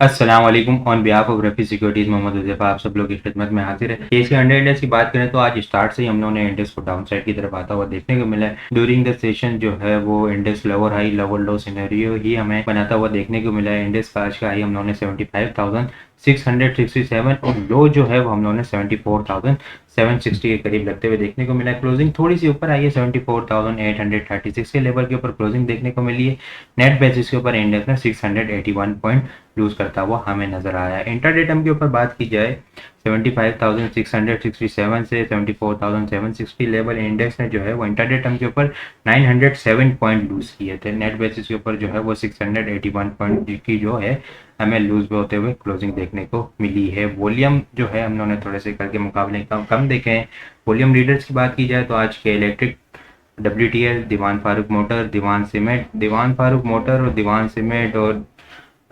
अस्सलाम वालेकुम। On behalf of Rafi securities Mohammad Huzaifa आप सब लोग की खिदमत में हाजिर है। केसी अंडर इंडेक्स की बात करें तो आज स्टार्ट से ही हम लोगों ने इंडेक्स को डाउन साइड की तरफ आता हुआ देखने को मिला है। ड्यूरिंग द सेशन जो है वो index lower high lower low scenario ही हमें बनाता हुआ देखने को मिला है। इंडेक्स का आज का हाई हम लोगों ने 75,667 और लो जो है वो हम लोगों ने 74,760 के करीब लगते हुए देखने को मिला है। क्लोजिंग थोड़ी सी ऊपर आई है, 74,836 के लेवल के ऊपर क्लोजिंग देखने को मिली है। नेट बेसिस के ऊपर इंडेक्स में 681 पॉइंट लूज करता हुआ हमें नजर आया है। इंट्राडे टर्म के ऊपर बात की जाए 75,667 से 74,760 लेवल इंडेक्स ने जो है वो इंट्राडे टर्म के ऊपर 907 पॉइंट लूज किए थे। नेट बेसिस के ऊपर जो है वो 681 पॉइंट की जो है हमें लूज होते हुए क्लोजिंग देखने को मिली है। वॉल्यूम जो है हम लोगों ने थोड़े से कल के मुकाबले कम देखे हैं। वॉल्यूम लीडर्स की बात की जाए तो आज के इलेक्ट्रिक, WTL, दीवान फारूक मोटर, दीवान फारूक मोटर और दीवान सीमेंट और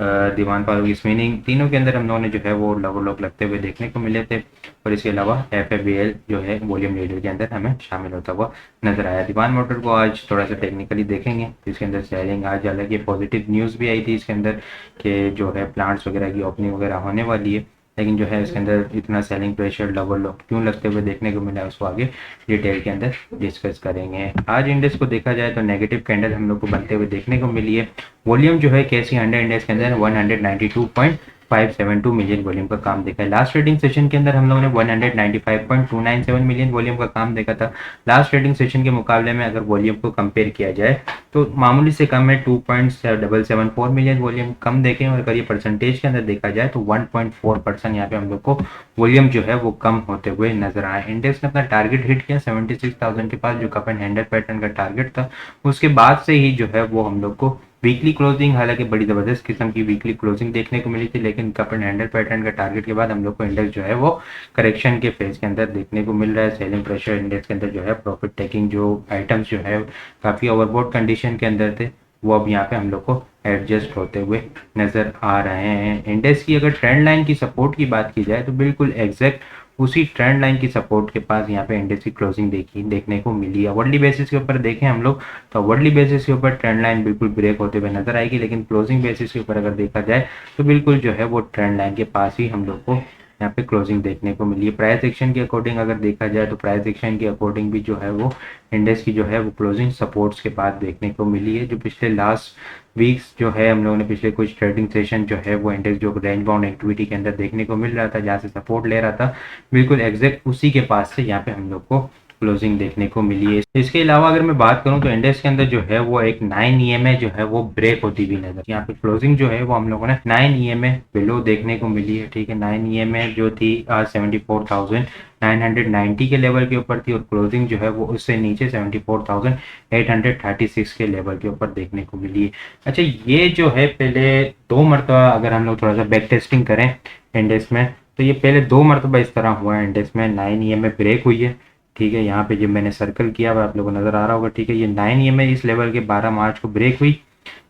दीवान फारूक स्पिनिंग, तीनों के अंदर हम लोगों ने जो है वो लोग लगते हुए देखने को मिले थे। और इसके अलावा FFBL जो है वॉल्यूम लीडर के अंदर हमें शामिल होता हुआ नजर आया। दीवान मोटर को आज थोड़ा सा टेक्निकली देखेंगे, इसके अंदर सेलिंग आज हालांकि पॉजिटिव न्यूज़ भी आई थी इसके अंदर कि जो है प्लांट्स वगैरह की ओपनिंग वगैरह होने वाली है, लेकिन जो है इसके अंदर इतना सेलिंग प्रेशर डबल लो क्यों लगते हुए देखने को मिला है उसको आगे डिटेल के अंदर डिस्कस करेंगे। आज इंडेक्स को देखा जाए तो नेगेटिव कैंडल हम लोग को बनते हुए देखने को मिली है। वॉल्यूम जो है केसी 100 इंडेक्स के अंदर 192.572 मिलियन वॉल्यूम का काम देखा है। लास्ट ट्रेडिंग सेशन के अंदर हम लोगों ने 195.297 मिलियन वॉल्यूम का काम देखा था। लास्ट ट्रेडिंग सेशन के मुकाबले में अगर वॉल्यूम को कंपेयर किया जाए तो मामूली से कम है, 2.774 मिलियन वॉल्यूम कम देखें। और अगर ये परसेंटेज के अंदर देखा जाए तो 1.4% यहाँ पे हम लोग को वॉल्यूम जो है वो कम होते हुए नजर आया। इंडेक्स ने अपना टारगेट हिट किया 76,000 के पास, जो कप एंड हैंडल पैटर्न का टारगेट था। उसके बाद से ही जो है वो हम लोग को वीकली क्लोजिंग, हालांकि बड़ी ज़बरदस्त किस्म की वीकली क्लोजिंग देखने को मिली थी, लेकिन कप एंड हैंडल पैटर्न का टारगेट के बाद हम लोग को इंडेक्स जो है वो करेक्शन के फेज के अंदर देखने को मिल रहा है। सेलिंग प्रेशर इंडेक्स के अंदर जो है प्रॉफिट टेकिंग जो आइटम्स जो है काफ़ी ओवरबोट कंडीशन के अंदर थे, वो अब यहाँ पे हम लोग को एडजस्ट होते हुए नज़र आ रहे हैं। इंडेक्स की अगर ट्रेंड लाइन की सपोर्ट की बात की जाए तो बिल्कुल एग्जैक्ट उसी ट्रेंड लाइन की सपोर्ट के पास यहाँ पे इंडेक्स की क्लोजिंग देखने को मिली है। वर्डली बेसिस के ऊपर देखें हम लोग तो वर्डली बेसिस के ऊपर ट्रेंड लाइन बिल्कुल ब्रेक होते हुए नजर आएगी, लेकिन क्लोजिंग बेसिस के ऊपर अगर देखा जाए तो बिल्कुल जो है वो ट्रेंड लाइन के पास ही हम लोग को यहाँ पे क्लोजिंग देखने को मिली है। प्राइस एक्शन के अकॉर्डिंग अगर देखा जाए तो प्राइस एक्शन के अकॉर्डिंग भी जो है वो इंडेक्स की जो है वो क्लोजिंग सपोर्ट्स के बाद देखने को मिली है। जो पिछले लास्ट वीक्स जो है हम लोगों ने पिछले कुछ ट्रेडिंग सेशन जो है वो इंडेक्स जो रेंज बाउंड एक्टिविटी के अंदर देखने को मिल रहा था, जहाँ से सपोर्ट ले रहा था, बिल्कुल एग्जैक्ट उसी के पास से यहाँ पे हम लोग को क्लोजिंग देखने को मिली है। इसके अलावा अगर मैं बात करूं तो इंडेक्स के अंदर जो है वो एक 9 EMA जो है वो ब्रेक होती हुई नजर, यहाँ पे क्लोजिंग जो है वो हम लोगों ने 9 EMA बिलो देखने को मिली है। ठीक है, 9 EMA जो थी 74,990 के लेवल के ऊपर थी और क्लोजिंग जो है वो उससे नीचे 74,836 के लेवल के ऊपर देखने को मिली है। अच्छा, ये जो है पहले 2 मरतबा अगर हम लोग थोड़ा सा बैक टेस्टिंग करें इंडेक्स में तो ये पहले 2 मरतबा इस तरह हुआ है, इंडेक्स में 9 EMA ब्रेक हुई है। ठीक है, यहाँ पे जो मैंने सर्कल किया हुआ आप लोगों को नजर आ रहा होगा। ठीक है, ये 9 EMA इस लेवल के 12 मार्च को ब्रेक हुई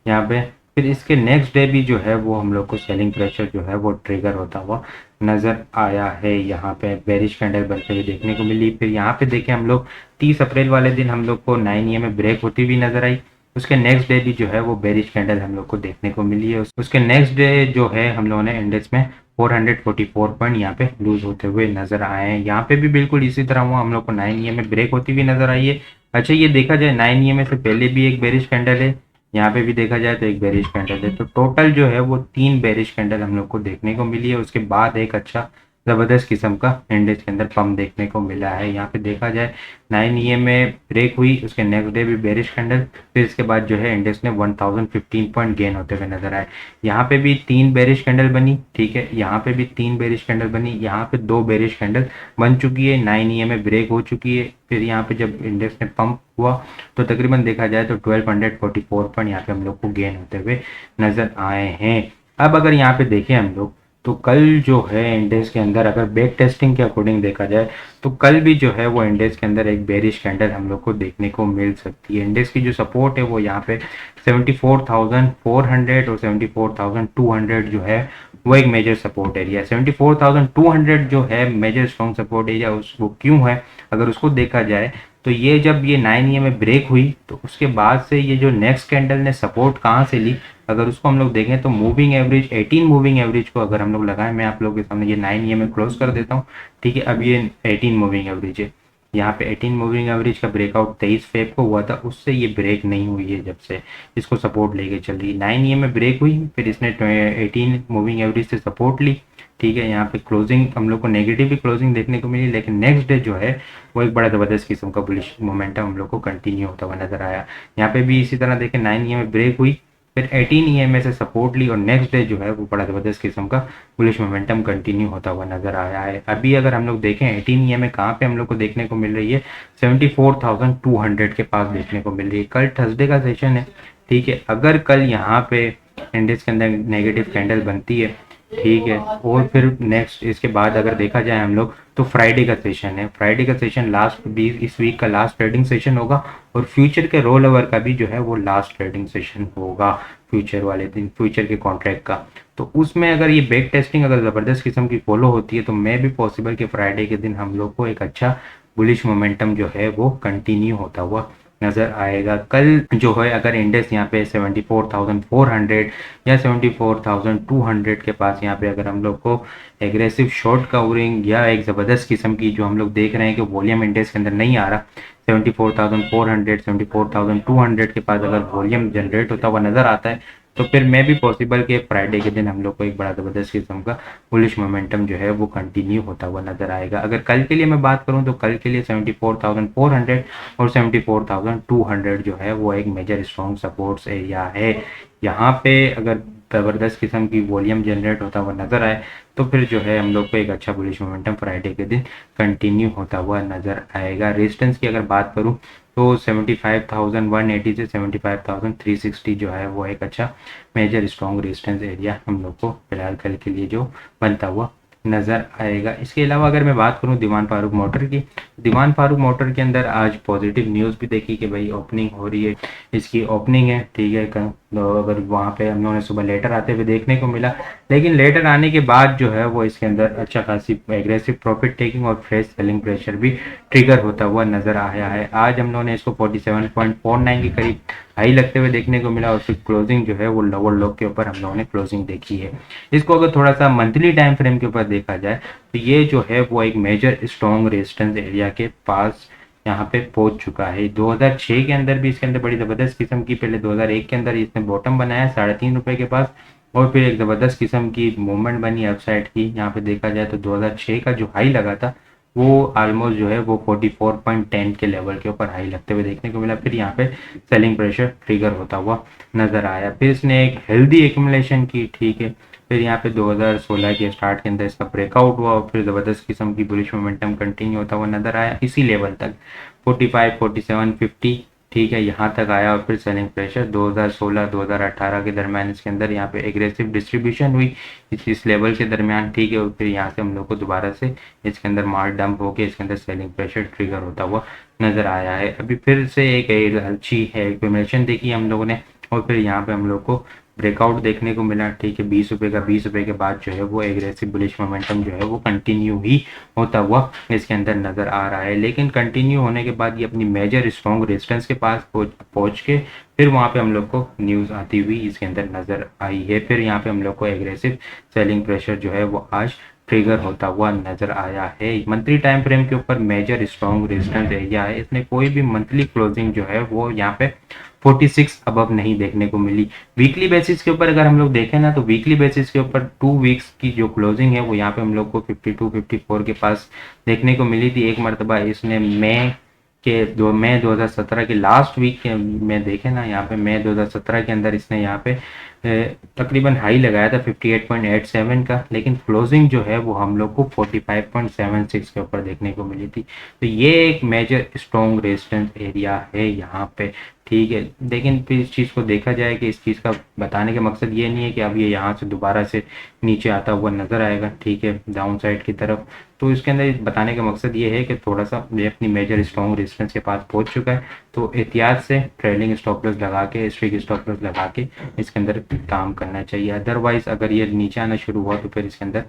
यहाँ पे। फिर इसके नेक्स्ट डे भी जो है वो हम लोग को सेलिंग प्रेशर जो है वो ट्रिगर होता हुआ नजर आया है। यहाँ पे बेरिश कैंडल बनते हुए देखने को मिली। फिर यहाँ पे देखें हम लोग 30 अप्रैल वाले दिन हम लोग को 9 EMA ब्रेक होती हुई नजर आई। उसके नेक्स्ट डे भी जो है वो बेरिश कैंडल हम लोग को देखने को मिली है। उसके नेक्स्ट डे जो है हम लोगों ने इंडेक्स में 444 पॉइंट यहाँ पे लूज होते हुए नजर आए हैं। यहाँ पे भी बिल्कुल इसी तरह हुआ, हम लोग को 9 EMA ब्रेक होती हुई नजर आई है। अच्छा, ये देखा जाए 9 EMA से पहले भी एक बेरिश कैंडल है, यहाँ पे भी देखा जाए तो एक बेरिश कैंडल है, तो टोटल जो है वो 3 बेरिश कैंडल हम लोग को देखने को मिली है। उसके बाद एक अच्छा ज़बरदस्त किस्म का इंडेक्स के अंदर पम्प देखने को मिला है। यहाँ पे देखा जाए 9 EMA ब्रेक हुई, उसके नेक्स्ट डे भी बेरिश कैंडल, फिर इसके बाद जो है इंडेक्स ने 1015 पॉइंट गेन होते हुए नजर आए। यहाँ पे भी 3 बेरिश कैंडल बनी। ठीक है, यहाँ पे भी 3 बेरिश कैंडल बनी, यहाँ पे 2 बेरिश कैंडल बन चुकी है, 9 EMA ब्रेक हो चुकी है। फिर यहाँ पे जब इंडेक्स ने पंप हुआ तो तकरीबन देखा जाए तो 1244 पॉइंट यहाँ पे हम लोग को गेन होते हुए नजर आए हैं। अब अगर यहाँ पे देखें हम लोग तो कल जो है इंडेक्स के अंदर अगर बैक टेस्टिंग के अकॉर्डिंग देखा जाए तो कल भी जो है वो इंडेक्स के अंदर एक बेरिश कैंडल हम लोग को देखने को मिल सकती है। इंडेक्स की जो सपोर्ट है वो यहाँ पे 74,400 और 74,200 जो है वो एक मेजर सपोर्ट एरिया है। 74,200 जो है मेजर स्ट्रॉन्ग सपोर्ट एरिया, उसको क्यों है अगर उसको देखा जाए तो ये जब ये 9 EMA ब्रेक हुई तो उसके बाद से ये जो नेक्स्ट कैंडल ने सपोर्ट कहाँ से ली, अगर उसको हम लोग देखें तो मूविंग एवरेज 18 मूविंग एवरेज को अगर हम लोग लगाएं, मैं आप लोगों के सामने ये 9 EMA क्लोज कर देता हूँ, ठीक है। अब ये 18 मूविंग एवरेज है, यहाँ पे 18 मूविंग एवरेज का ब्रेकआउट 23 फेब को हुआ था, उससे ये ब्रेक नहीं हुई है, जब से इसको सपोर्ट लेके चल रही है। 9 EMA ब्रेक हुई, फिर इसने 18 मूविंग एवरेज से सपोर्ट ली, ठीक है। यहाँ पे क्लोजिंग हम लोग को नेगेटिव भी क्लोजिंग देखने को मिली, लेकिन नेक्स्ट डे जो है वो एक बड़ा ज़बरदस्त किस्म का बुलिश मोमेंटम हम लोग को कंटिन्यू होता हुआ नजर आया। यहाँ पे भी इसी तरह देखें 9 EMA ब्रेक हुई, फिर 18 EMA से सपोर्ट ली, और नेक्स्ट डे जो है वो बड़ा ज़बरदस्त किस्म का बुलिश मोमेंटम कंटिन्यू होता हुआ नजर आया है। अभी अगर हम लोग देखें 18 EMA कहाँ पे हम लोग को देखने को मिल रही है, 74,200 के पास देखने को मिल रही है। कल थर्सडे का सेशन है, ठीक है। अगर कल यहाँ पे इंडेक्स के अंदर नेगेटिव कैंडल बनती है, ठीक है, और फिर नेक्स्ट इसके बाद अगर देखा जाए हम लोग तो फ्राइडे का सेशन है। फ्राइडे का सेशन लास्ट इस वीक का लास्ट ट्रेडिंग सेशन होगा, और फ्यूचर के रोल ओवर का भी जो है वो लास्ट ट्रेडिंग सेशन होगा, फ्यूचर वाले दिन, फ्यूचर के कॉन्ट्रैक्ट का। तो उसमें अगर ये बैक टेस्टिंग अगर ज़बरदस्त किस्म की फॉलो होती है, तो मे भी पॉसिबल कि फ्राइडे के दिन हम लोग को एक अच्छा बुलिश मोमेंटम जो है वो कंटिन्यू होता हुआ नज़र आएगा। कल जो है अगर इंडेक्स यहाँ पे 74,400 या 74,200 के पास यहाँ पे अगर हम लोग को एग्रेसिव शॉर्ट कवरिंग या एक ज़बरदस्त किस्म की जो हम लोग देख रहे हैं कि वॉल्यूम इंडेक्स के अंदर नहीं आ रहा, 74,400 74,200 के पास अगर वॉल्यूम जनरेट होता हुआ नज़र आता है, तो फिर मैं भी पॉसिबल कि फ्राइडे के दिन हम लोग को एक बड़ा ज़बरदस्त किस्म का बुलिश मोमेंटम जो है वो कंटिन्यू होता हुआ नज़र आएगा। अगर कल के लिए मैं बात करूं तो कल के लिए 74,400 और 74,200 जो है वो एक मेजर स्ट्रॉन्ग सपोर्ट्स एरिया है। यहाँ पे अगर ज़बरदस्त किस्म की वॉल्यूम जनरेट होता हुआ नज़र आए, तो फिर जो है हम लोग को एक अच्छा बुलिश मोमेंटम फ्राइडे के दिन कंटिन्यू होता हुआ नज़र आएगा। रेजिस्टेंस की अगर बात करूं तो 75,180 से 75,360 जो है वो एक अच्छा मेजर स्ट्रॉन्ग रेजिस्टेंस एरिया हम लोग को फिलहाल कल के लिए जो बनता हुआ नज़र आएगा। इसके अलावा अगर मैं बात करूं दीवान फारूक मोटर की, दीवान फारूक मोटर के अंदर आज पॉजिटिव न्यूज़ भी देखी कि भाई ओपनिंग हो रही है, इसकी ओपनिंग है, ठीक है। तो अगर वहाँ पे हम लोगों ने सुबह लेटर आते हुए देखने को मिला, लेकिन लेटर आने के बाद जो है वो इसके अंदर अच्छा खासी एग्रेसिव प्रॉफिट टेकिंग और फ्रेश सेलिंग प्रेशर भी ट्रिगर होता हुआ नजर आया है। आज हम लोगों ने इसको 47.49 के करीब हाई लगते हुए देखने को मिला, और फिर क्लोजिंग जो है वो लोअर लो के ऊपर हम लोगों ने क्लोजिंग देखी है। इसको अगर थोड़ा सा मंथली टाइम फ्रेम के ऊपर देखा जाए तो ये जो है वो एक मेजर स्ट्रॉन्ग रेजिस्टेंस एरिया के पास यहाँ पे पहुंच चुका है। 2006 के अंदर भी इसके अंदर बड़ी ज़बरदस्त किस्म की, पहले 2001 के अंदर इसने बॉटम बनाया 3.5 रुपये के पास, और फिर एक ज़बरदस्त किस्म की मूवमेंट बनी अपसाइड की। यहाँ पे देखा जाए तो 2006 का जो हाई लगा था वो ऑलमोस्ट जो है वो 44.10 के लेवल के ऊपर हाई लगते हुए देखने को मिला। फिर यहाँ पे सेलिंग प्रेशर ट्रिगर होता हुआ नजर आया, फिर इसने एक हेल्दी एक्यूमुलेशन की, ठीक है। फिर यहाँ पे 2016 के स्टार्ट के अंदर इसका ब्रेकआउट हुआ, और फिर ज़बरदस्त किस्म की बुलिश मोमेंटम कंटिन्यू होता हुआ नजर आया इसी लेवल तक 45, 47, 50, ठीक है, यहाँ तक आया। और फिर सेलिंग प्रेशर 2016-2018 के दरमियान इसके अंदर यहाँ पे एग्रेसिव डिस्ट्रीब्यूशन हुई इस लेवल के दरमियान, ठीक है। और फिर यहाँ से हम लोग को दोबारा से इसके अंदर मार डंप होकर इसके अंदर सेलिंग प्रेशर ट्रिगर होता हुआ नजर आया है। अभी फिर से एक अच्छी है एक्यूमुलेशन देखी हम लोगों ने, और फिर यहाँ पे हम लोग को ब्रेकआउट देखने को मिला, ठीक है। 20 रुपये का 20 रुपये के बाद जो है वो एग्रेसिव बुलिश मोमेंटम जो है वो कंटिन्यू ही होता हुआ इसके अंदर नज़र आ रहा है। लेकिन कंटिन्यू होने के बाद ये अपनी मेजर स्ट्रॉन्ग रेजिस्टेंस के पास पहुंच के फिर वहाँ पे हम लोग को न्यूज़ आती हुई इसके अंदर नज़र आई है। फिर यहाँ पे हम लोग को एग्रेसिव सेलिंग प्रेशर जो है वो आज ट्रिगर होता हुआ नजर आया है। मंथली टाइम फ्रेम के ऊपर मेजर स्ट्रॉन्ग रेजिस्टेंस एरिया है, इसमें कोई भी मंथली क्लोजिंग जो है वो यहाँ पे 46 अबव नहीं देखने को मिली। वीकली बेसिस के ऊपर अगर हम लोग देखें ना, तो वीकली बेसिस के ऊपर 2 वीक्स की जो क्लोजिंग है वो यहाँ पे हम लोग को 52, 54 के पास देखने को मिली थी। एक मरतबा इसने मई 2017 के लास्ट वीक में देखे ना, यहाँ पे मई 2017 के अंदर इसने यहाँ पे तकरीबन हाई लगाया था 58.87 का, लेकिन क्लोजिंग जो है वो हम लोग को 45.76 के ऊपर देखने को मिली थी। तो ये एक मेजर स्ट्रॉन्ग रेजिस्टेंस एरिया है यहाँ पे, ठीक है। लेकिन फिर इस चीज़ को देखा जाए कि इस चीज़ का बताने का मकसद ये नहीं है कि अब ये यहाँ से दोबारा से नीचे आता हुआ नज़र आएगा, ठीक है, डाउन साइड की तरफ। तो इसके अंदर बताने का मकसद ये है कि थोड़ा सा ये अपनी मेजर स्ट्रॉन्ग रेजिस्टेंस के पास पहुँच चुका है, तो एहतियात से ट्रेलिंग स्टॉप लॉस लगा के, स्ट्रिक स्टॉप लॉस लगा के इसके अंदर काम करना चाहिए। अदरवाइज अगर ये नीचे आना शुरू हुआ तो फिर इसके अंदर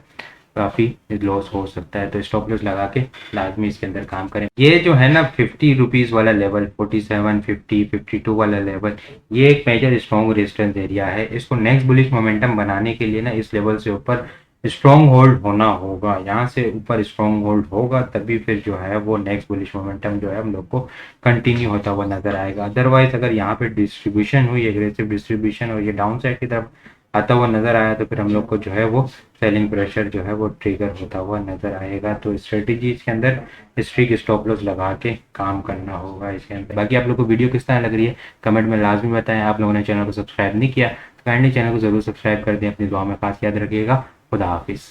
काफ़ी लॉस हो सकता है। तो स्टॉप लॉस लगा के लाजमी इसके अंदर काम करें। ये जो है ना 50 रुपीज़ वाला लेवल, 47, 50, 52 वाला लेवल, ये एक मेजर स्ट्रॉन्ग रेजिस्टेंस एरिया है। इसको नेक्स्ट बुलिश मोमेंटम बनाने के लिए ना इस लेवल से ऊपर स्ट्रॉन्ग होल्ड होना होगा। यहाँ से ऊपर स्ट्रॉन्ग होल्ड होगा तभी फिर जो है वो नेक्स्ट बुलिश मोमेंटम जो है हम लोग को कंटिन्यू होता हुआ नजर आएगा। अदरवाइज अगर यहाँ पे डिस्ट्रीब्यूशन हुई, एग्रेसिव डिस्ट्रीब्यूशन, और ये डाउन साइड की तरफ आता हुआ नजर आया तो फिर हम लोग को जो है वो सेलिंग प्रेशर जो है वो ट्रिगर होता हुआ नजर आएगा। तो स्ट्रेटेजी के अंदर स्ट्रिक स्टॉप लॉस लगा के काम करना होगा इसके अंदर। बाकी आप लोग को वीडियो किस तरह लग रही है कमेंट में लाजमी बताएं। आप लोगों ने चैनल को सब्सक्राइब नहीं किया तो काइंडली चैनल को जरूर सब्सक्राइब कर दें। अपनी दुआ में खास याद रखिएगा। खुदा हाफिज़।